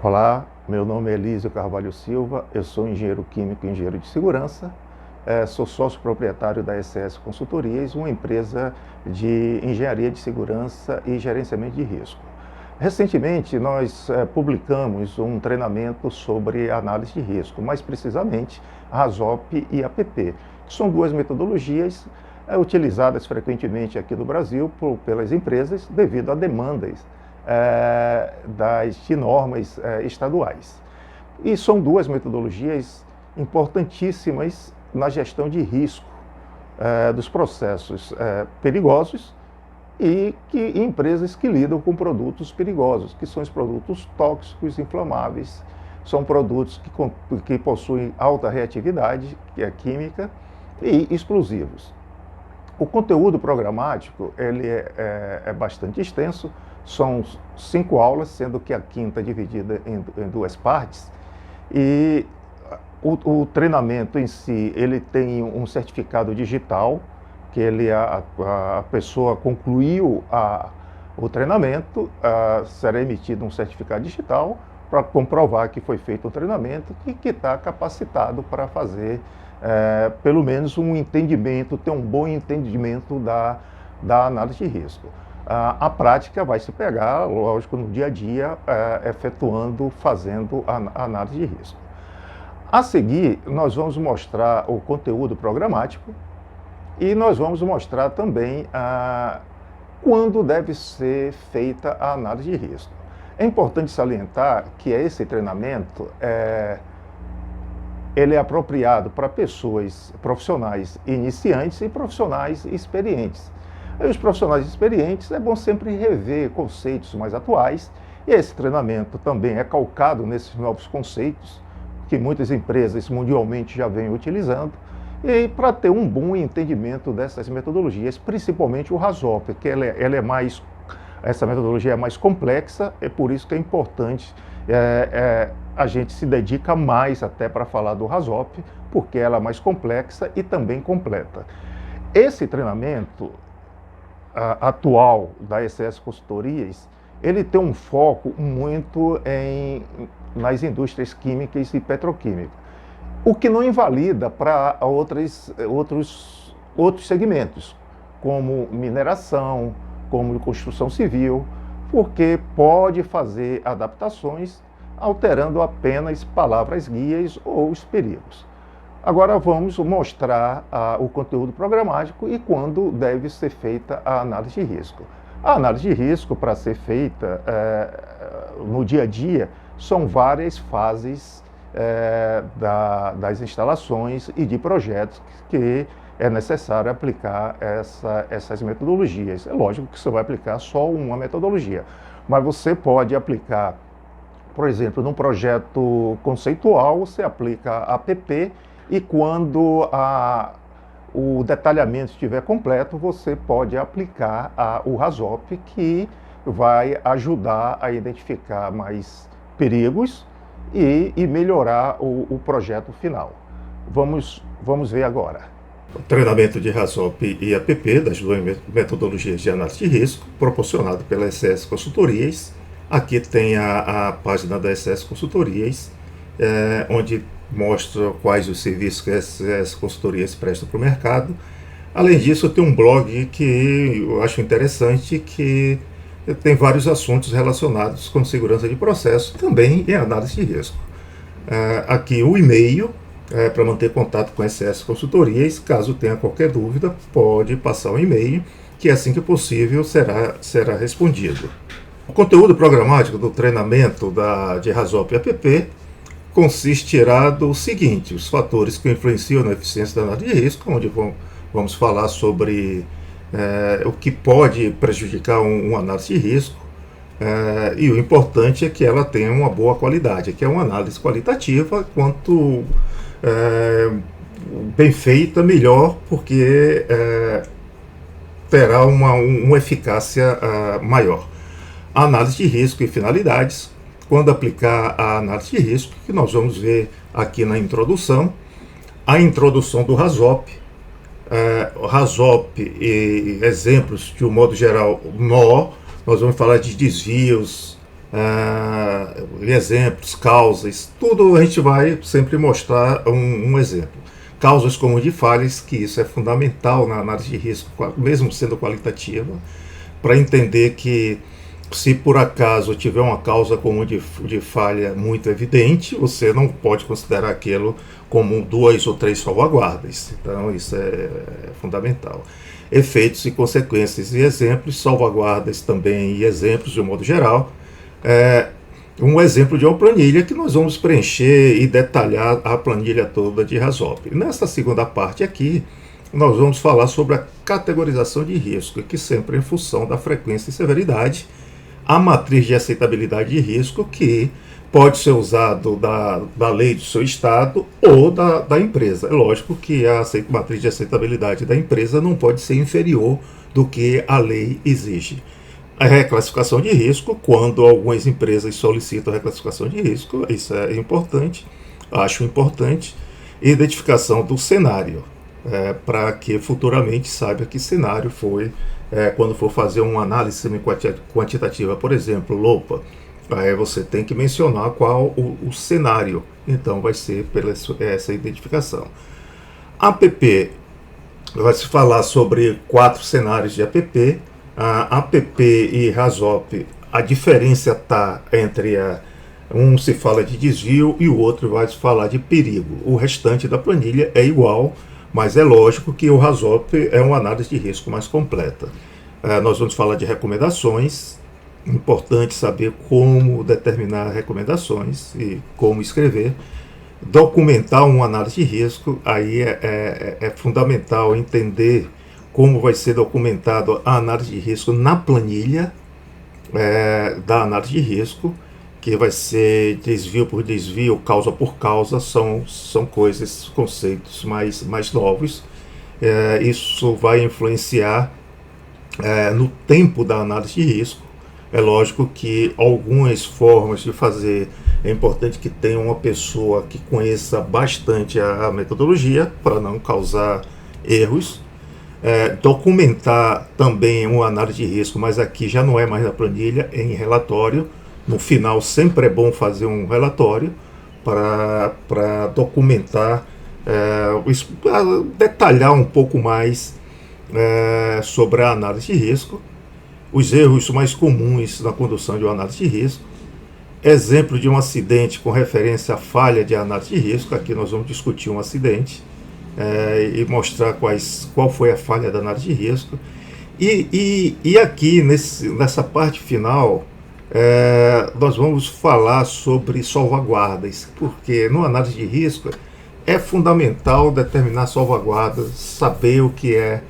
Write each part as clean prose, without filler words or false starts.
Olá, meu nome é Elísio Carvalho Silva, eu sou engenheiro químico e engenheiro de segurança, sou sócio proprietário da ECS Consultorias, uma empresa de engenharia de segurança e gerenciamento de risco. Recentemente, nós publicamos um treinamento sobre análise de risco, mais precisamente a RASOP e a APP, que são duas metodologias utilizadas frequentemente aqui no Brasil pelas empresas devido a demandas de normas estaduais. E são duas metodologias importantíssimas na gestão de risco dos processos perigosos e empresas que lidam com produtos perigosos, que são os produtos tóxicos, inflamáveis, são produtos que possuem alta reatividade, que é química, e explosivos. O conteúdo programático ele é bastante extenso, são 5 aulas, sendo que a quinta é dividida em duas partes, e o treinamento em si ele tem um certificado digital, que a pessoa concluiu o treinamento, será emitido um certificado digital para comprovar que foi feito o treinamento e que está capacitado para fazer pelo menos um entendimento, ter um bom entendimento da análise de risco. A prática vai se pegar, lógico, no dia a dia, fazendo a análise de risco. A seguir, nós vamos mostrar o conteúdo programático e nós vamos mostrar também quando deve ser feita a análise de risco. É importante salientar que esse treinamento ele é apropriado para pessoas profissionais iniciantes e profissionais experientes. E os profissionais experientes é bom sempre rever conceitos mais atuais, e esse treinamento também é calcado nesses novos conceitos que muitas empresas mundialmente já vêm utilizando, e para ter um bom entendimento dessas metodologias, principalmente o RASOP, que essa metodologia é mais complexa, é por isso que é importante a gente se dedica mais até para falar do RASOP, porque ela é mais complexa e também completa. Esse treinamento atual da ECS Consultorias, ele tem um foco muito nas indústrias químicas e petroquímicas, o que não invalida para outros segmentos, como mineração, como construção civil, porque pode fazer adaptações alterando apenas palavras guias ou os perigos. Agora vamos mostrar o conteúdo programático e quando deve ser feita a análise de risco. A análise de risco, para ser feita no dia a dia, são várias fases das instalações e de projetos que é necessário aplicar essas metodologias. É lógico que você vai aplicar só uma metodologia, mas você pode aplicar, por exemplo, num projeto conceitual, você aplica a APP e quando o detalhamento estiver completo, você pode aplicar o RASOP, que vai ajudar a identificar mais perigos e melhorar o projeto final. Vamos ver agora. O treinamento de RASOP e APP, das duas metodologias de análise de risco, proporcionado pela ECS Consultorias. Aqui tem a página da ECS Consultorias, onde mostra quais os serviços que a ECS Consultorias presta para o mercado. Além disso, tem um blog que eu acho interessante, que tem vários assuntos relacionados com segurança de processo, também em análise de risco. Aqui o e-mail, para manter contato com a ECS Consultorias. Caso tenha qualquer dúvida, pode passar o e-mail, que assim que possível será respondido. O conteúdo programático do treinamento de RASOP e APP consistirá do seguinte: os fatores que influenciam na eficiência da análise de risco, onde vamos falar sobre o que pode prejudicar uma análise de risco, e o importante é que ela tenha uma boa qualidade, que é uma análise qualitativa. Quanto bem feita, melhor, porque terá uma eficácia maior. A análise de risco e finalidades. Quando aplicar a análise de risco, que nós vamos ver aqui na introdução, a introdução do RASOP, RASOP e exemplos de um modo geral, nós vamos falar de desvios, exemplos, causas, tudo a gente vai sempre mostrar um exemplo. Causas como de falhas, que isso é fundamental na análise de risco, mesmo sendo qualitativa, para entender que se por acaso tiver uma causa comum de falha muito evidente, você não pode considerar aquilo como 2 ou 3 salvaguardas. Então isso é fundamental. Efeitos e consequências e exemplos, salvaguardas também e exemplos de um modo geral. Um exemplo de uma planilha que nós vamos preencher e detalhar a planilha toda de RASOP. Nessa segunda parte aqui, nós vamos falar sobre a categorização de risco, que sempre em função da frequência e severidade, a matriz de aceitabilidade de risco, que pode ser usado da lei do seu estado ou da empresa. É lógico que a matriz de aceitabilidade da empresa não pode ser inferior do que a lei exige. A reclassificação de risco, quando algumas empresas solicitam a reclassificação de risco, isso é importante, acho importante. Identificação do cenário, para que futuramente saiba que cenário foi, quando for fazer uma análise quantitativa, por exemplo, LOPA, aí você tem que mencionar qual o cenário, então vai ser pela essa identificação. APP, vai se falar sobre 4 cenários de APP. A APP e RASOP, a diferença está entre um se fala de desvio e o outro vai se falar de perigo. O restante da planilha é igual, mas é lógico que o RASOP é uma análise de risco mais completa. Nós vamos falar de recomendações, importante saber como determinar recomendações e como escrever. Documentar uma análise de risco, aí é fundamental entender como vai ser documentado a análise de risco na planilha da análise de risco, que vai ser desvio por desvio, causa por causa, são coisas, conceitos mais novos. Isso vai influenciar no tempo da análise de risco. É lógico que algumas formas de fazer, é importante que tenha uma pessoa que conheça bastante a metodologia para não causar erros. Documentar também uma análise de risco, mas aqui já não é mais na planilha, é em relatório. No final sempre é bom fazer um relatório para documentar, detalhar um pouco mais sobre a análise de risco, os erros mais comuns na condução de uma análise de risco, exemplo de um acidente com referência à falha de análise de risco. Aqui nós vamos discutir um acidente e mostrar qual foi a falha da análise de risco. E aqui, nessa parte final, nós vamos falar sobre salvaguardas, porque no análise de risco é fundamental determinar salvaguardas, saber o que é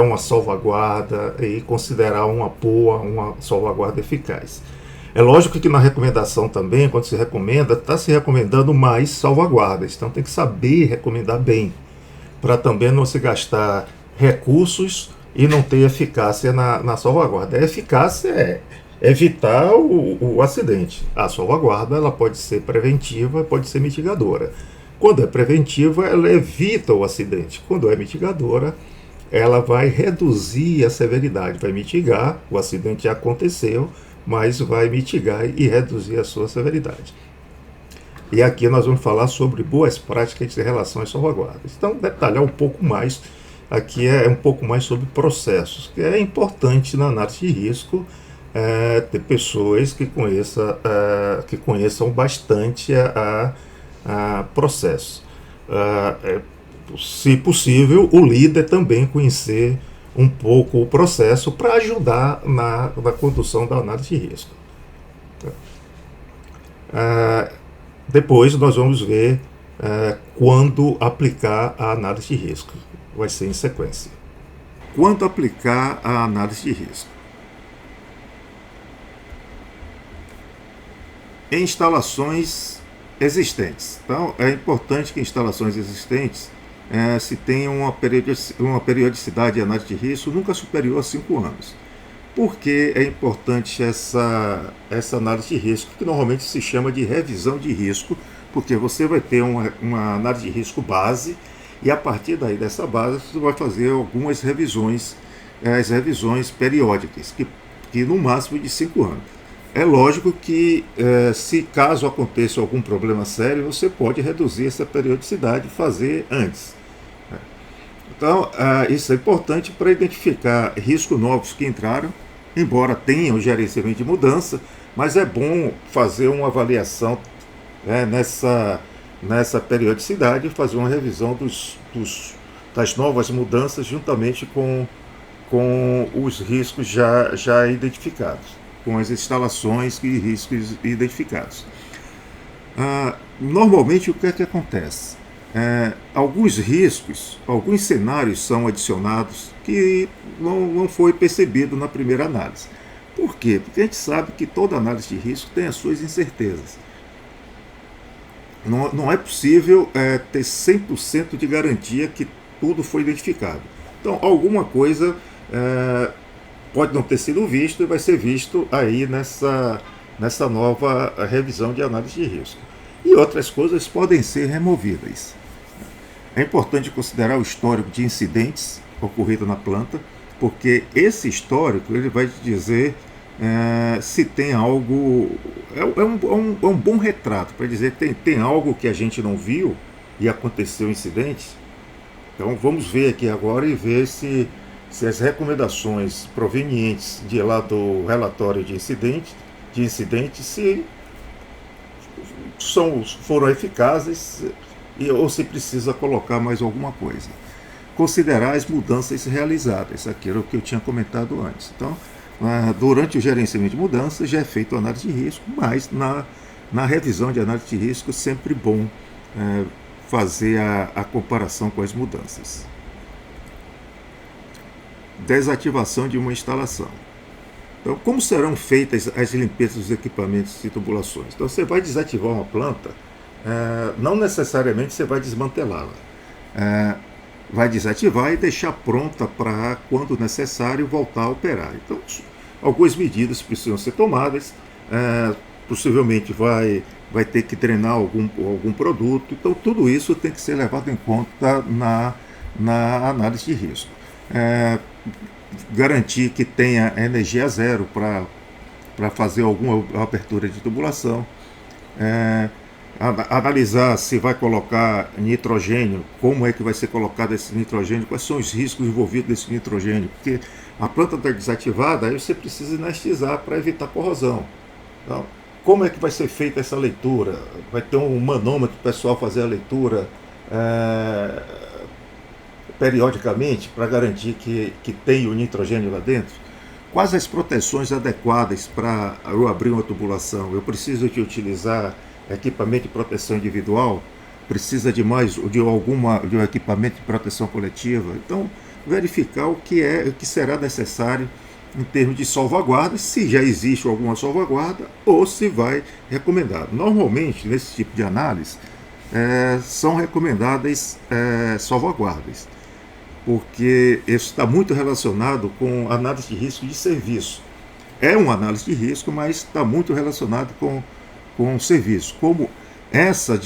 uma salvaguarda e considerar uma salvaguarda eficaz. É lógico que na recomendação também, quando se recomenda, está se recomendando mais salvaguardas. Então tem que saber recomendar bem, para também não se gastar recursos e não ter eficácia na salvaguarda. A eficácia é evitar o acidente. A salvaguarda ela pode ser preventiva, pode ser mitigadora. Quando é preventiva, ela evita o acidente. Quando é mitigadora, ela vai reduzir a severidade, vai mitigar, o acidente já aconteceu, mas vai mitigar e reduzir a sua severidade. E aqui nós vamos falar sobre boas práticas em relação às salvaguardas. Então, detalhar um pouco mais, aqui é um pouco mais sobre processos, que é importante na análise de risco ter pessoas que conheçam bastante a processos. Se possível, o líder também conhecer um pouco o processo para ajudar na condução da análise de risco. Depois nós vamos ver quando aplicar a análise de risco. Vai ser em sequência. Quando aplicar a análise de risco? Em instalações existentes. Então, é importante que em instalações existentes se tenha uma periodicidade de análise de risco nunca superior a 5 anos. Por que é importante essa análise de risco, que normalmente se chama de revisão de risco, porque você vai ter uma análise de risco base e a partir daí dessa base você vai fazer algumas revisões, as revisões periódicas, que no máximo de 5 anos. É lógico que, se caso aconteça algum problema sério, você pode reduzir essa periodicidade e fazer antes. Então, isso é importante para identificar riscos novos que entraram, embora tenha o gerenciamento de mudança, mas é bom fazer uma avaliação, né, nessa periodicidade, fazer uma revisão das novas mudanças juntamente com os riscos já identificados, com as instalações e riscos identificados. Normalmente, o que é que acontece? Alguns riscos, alguns cenários são adicionados que não foi percebido na primeira análise. Por quê? Porque a gente sabe que toda análise de risco tem as suas incertezas. Não é possível ter 100% de garantia que tudo foi identificado. Então, alguma coisa pode não ter sido visto e vai ser visto aí nessa nova revisão de análise de risco. E outras coisas podem ser removidas. É importante considerar o histórico de incidentes ocorridos na planta, porque esse histórico ele vai te dizer se tem algo. É um bom retrato para dizer que tem algo que a gente não viu e aconteceu incidentes. Então vamos ver aqui agora e ver se as recomendações provenientes de lá do relatório de incidente se foram eficazes ou se precisa colocar mais alguma coisa. Considerar as mudanças realizadas, aquilo que eu tinha comentado antes. Então, durante o gerenciamento de mudanças já é feito análise de risco, mas na revisão de análise de risco é sempre bom fazer a comparação com as mudanças. Desativação de uma instalação. Então, como serão feitas as limpezas dos equipamentos e tubulações? Então, você vai desativar uma planta, não necessariamente você vai desmantelá-la. Vai desativar e deixar pronta para, quando necessário, voltar a operar. Então, algumas medidas precisam ser tomadas, possivelmente vai ter que drenar algum produto. Então, tudo isso tem que ser levado em conta na análise de risco. Garantir que tenha energia zero para fazer alguma abertura de tubulação, analisar se vai colocar nitrogênio, como é que vai ser colocado esse nitrogênio, quais são os riscos envolvidos desse nitrogênio, porque a planta está desativada, aí você precisa anestesiar para evitar corrosão. Então, como é que vai ser feita essa leitura? Vai ter um manômetro para o pessoal fazer a leitura periodicamente para garantir que tem o nitrogênio lá dentro? Quais as proteções adequadas para eu abrir uma tubulação? Eu preciso de utilizar equipamento de proteção individual? Precisa de um equipamento de proteção coletiva? Então, verificar o que será necessário em termos de salvaguarda, se já existe alguma salvaguarda ou se vai recomendar. Normalmente, nesse tipo de análise, são recomendadas salvaguardas, porque isso está muito relacionado com análise de risco de serviço. É uma análise de risco, mas está muito relacionado com serviço, como essa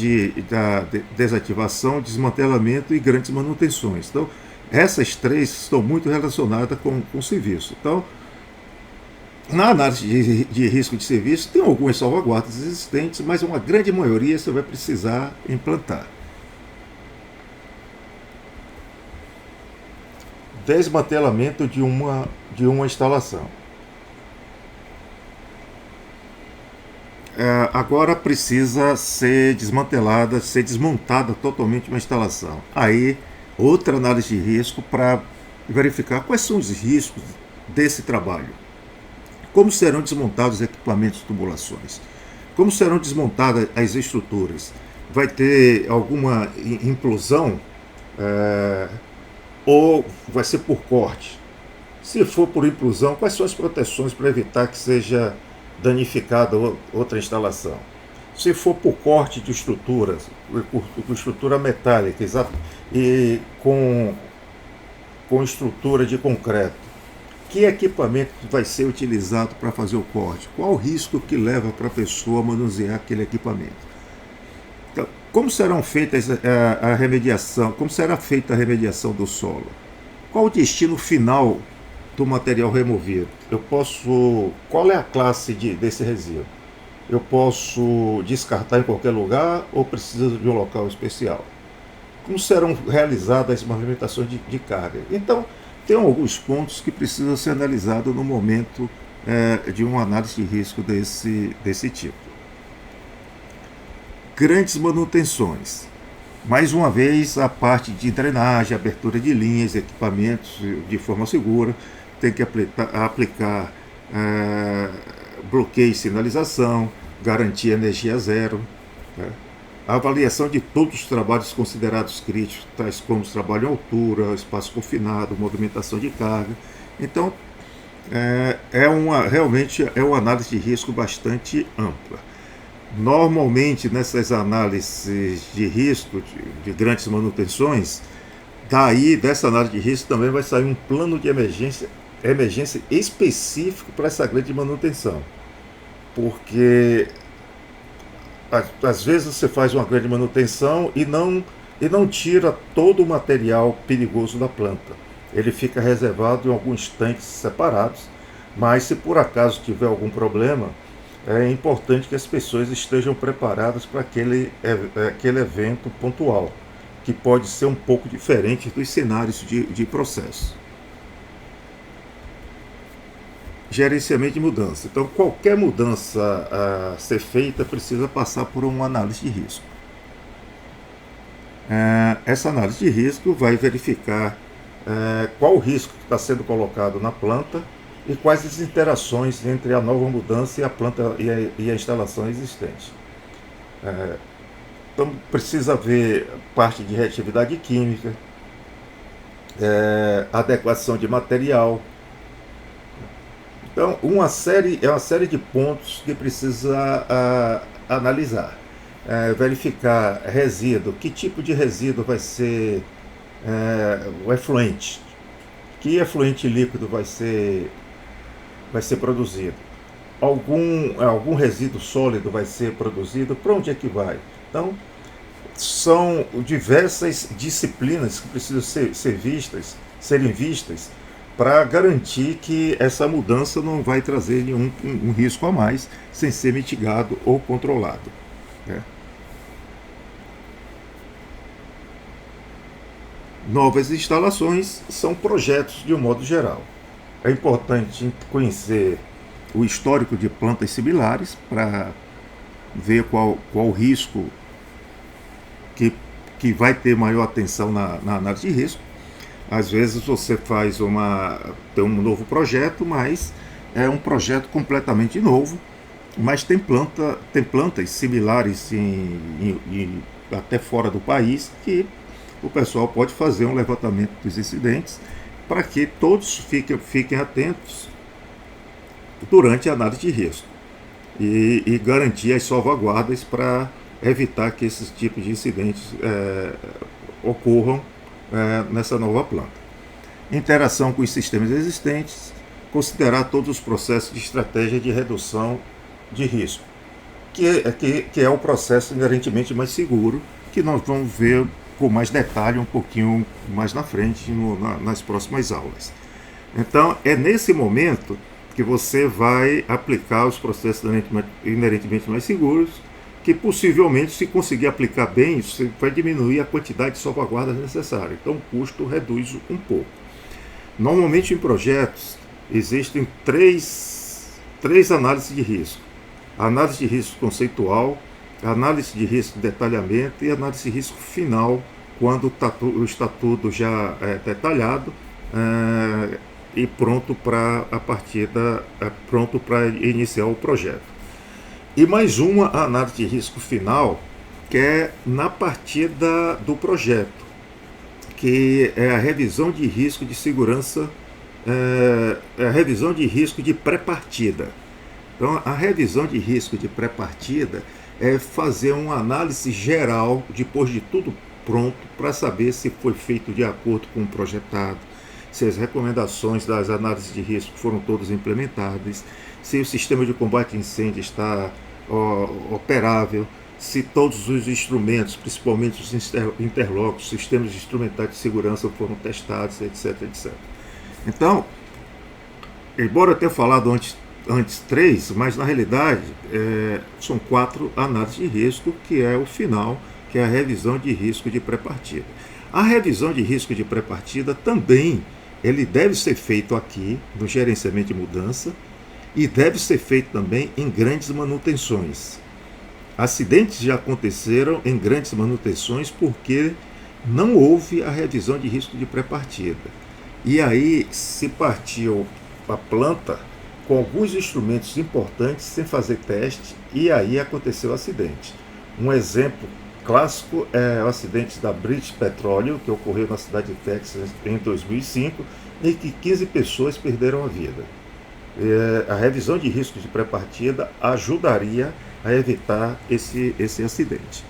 da desativação, desmantelamento e grandes manutenções. Então, essas três estão muito relacionadas com serviço. Então, na análise de risco de serviço, tem algumas salvaguardas existentes, mas uma grande maioria você vai precisar implantar. Desmantelamento de uma instalação. Agora precisa ser desmantelada, ser desmontada totalmente uma instalação. Aí, outra análise de risco para verificar quais são os riscos desse trabalho. Como serão desmontados os equipamentos de tubulações? Como serão desmontadas as estruturas? Vai ter alguma implosão? Ou vai ser por corte? Se for por implosão, quais são as proteções para evitar que seja danificada outra instalação? Se for por corte de estruturas, com estrutura metálica e com estrutura de concreto, que equipamento vai ser utilizado para fazer o corte? Qual o risco que leva para a pessoa manusear aquele equipamento? Então, como serão feitas a remediação? Como será feita a remediação do solo? Qual o destino final do material removido? Qual é a classe desse resíduo? Eu posso descartar em qualquer lugar ou preciso de um local especial? Como serão realizadas as movimentações de carga? Então, tem alguns pontos que precisam ser analisados no momento de uma análise de risco desse tipo. Grandes manutenções. Mais uma vez, a parte de drenagem, abertura de linhas, equipamentos de forma segura, tem que aplicar bloqueio e sinalização, garantir energia zero, né? A avaliação de todos os trabalhos considerados críticos, tais como trabalho em altura, espaço confinado, movimentação de carga. Então, realmente é uma análise de risco bastante ampla. Normalmente, nessas análises de risco, de grandes manutenções, dessa análise de risco também vai sair um plano de emergência específico para essa grande manutenção. Porque às vezes você faz uma grande manutenção e não tira todo o material perigoso da planta. Ele fica reservado em alguns tanques separados, mas se por acaso tiver algum problema, é importante que as pessoas estejam preparadas para aquele evento pontual, que pode ser um pouco diferente dos cenários de processo. Gerenciamento de mudança. Então, qualquer mudança a ser feita precisa passar por uma análise de risco. Essa análise de risco vai verificar qual o risco que está sendo colocado na planta e quais as interações entre a nova mudança e a planta e a instalação existente. Então, precisa ver parte de reatividade química, adequação de material. Então, é uma série de pontos que precisa analisar. Verificar resíduo, que tipo de resíduo vai ser o efluente, que efluente líquido vai ser produzido, algum resíduo sólido vai ser produzido, para onde é que vai? Então, são diversas disciplinas que precisam serem vistas para garantir que essa mudança não vai trazer nenhum risco a mais sem ser mitigado ou controlado, né? Novas instalações são projetos de um modo geral. É importante conhecer o histórico de plantas similares para ver qual o risco que vai ter maior atenção na análise de risco. Às vezes você tem um novo projeto, mas é um projeto completamente novo, mas tem plantas similares até fora do país, que o pessoal pode fazer um levantamento dos incidentes para que todos fiquem atentos durante a análise de risco e garantir as salvaguardas para evitar que esses tipos de incidentes ocorram nessa nova planta. Interação com os sistemas existentes, considerar todos os processos de estratégia de redução de risco, que é o processo inerentemente mais seguro, que nós vamos ver com mais detalhe um pouquinho mais na frente, nas próximas aulas. Então, é nesse momento que você vai aplicar os processos inerentemente mais seguros, que possivelmente, se conseguir aplicar bem, você vai diminuir a quantidade de salvaguardas necessárias. Então, o custo reduz um pouco. Normalmente, em projetos, existem três análises de risco. A análise de risco conceitual, a análise de risco de detalhamento e a análise de risco final, quando o estatuto já é detalhado e pronto para pronto para iniciar o projeto. E mais uma análise de risco final, que é na partida do projeto, que é a revisão de risco de segurança, a revisão de risco de pré-partida. Então, a revisão de risco de pré-partida é fazer uma análise geral, depois de tudo pronto, para saber se foi feito de acordo com o projetado, se as recomendações das análises de risco foram todas implementadas, se o sistema de combate a incêndio está operável, se todos os instrumentos, principalmente os interlocos, sistemas instrumentais de segurança foram testados, etc, etc. Então, embora eu tenha falado antes três, mas na realidade são quatro análises de risco, que é o final, que é a revisão de risco de pré-partida. A revisão de risco de pré-partida também ele deve ser feito aqui no gerenciamento de mudança e deve ser feito também em grandes manutenções. Acidentes já aconteceram em grandes manutenções porque não houve a revisão de risco de pré-partida. E aí se partiu a planta com alguns instrumentos importantes sem fazer teste e aí aconteceu o acidente. Um exemplo clássico é o acidente da British Petroleum, que ocorreu na cidade de Texas em 2005, em que 15 pessoas perderam a vida. A revisão de risco de pré-partida ajudaria a evitar esse acidente.